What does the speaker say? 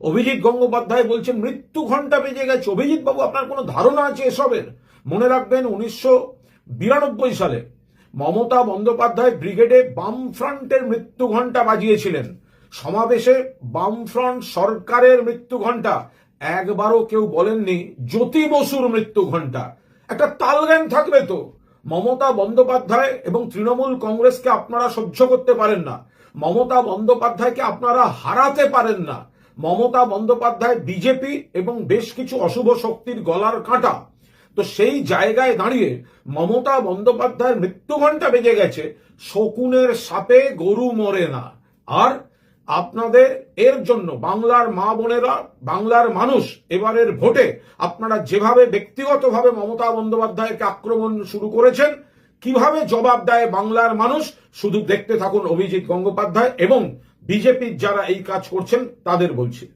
অভিজিৎ গঙ্গোপাধ্যায় বলছেন মৃত্যু ঘণ্টা বেজে গেছে। অভিজিৎ বাবু, আপনার কোনো ধারণা আছে এসবের? মনে রাখবেন 1992 সালে মমতা বন্দ্যোপাধ্যায় ব্রিগেডে বামফ্রন্টের মৃত্যু ঘণ্টা বাজিয়েছিলেন। সমাবেশে বামফ্রন্ট সরকারের মৃত্যু ঘণ্টা একবারও কেউ বলেননি জ্যোতি বসুর মৃত্যু ঘণ্টা। একটা তালজ্ঞান থাকবে তো। মমতা বন্দ্যোপাধ্যায় এবং তৃণমূল কংগ্রেসকে আপনারা সহ্য করতে পারেন না, মমতা বন্দ্যোপাধ্যায়কে আপনারা হারাতে পারেন না। মমতা বন্দ্যোপাধ্যায় বিজেপি এবং বেশ কিছু অশুভ শক্তির গলার কাঁটা। তো সেই জায়গায় দাঁড়িয়ে মমতা বন্দ্যোপাধ্যায়ের মৃত্যু ঘণ্টা বেজে গেছে, শকুনের সাপে গরু মরে না। আর আপনাদের এর জন্য বাংলার মা বোনেরা, বাংলার মানুষ এবারের ভোটে আপনারা যেভাবে ব্যক্তিগতভাবে মমতা বন্দ্যোপাধ্যায়কে আক্রমণ শুরু করেছেন, কিভাবে জবাব দেয় বাংলার মানুষ শুধু দেখতে থাকুন অভিজিৎ গঙ্গোপাধ্যায় এবং বিজেপির যারা এই কাজ করছেন তাদের বলছি।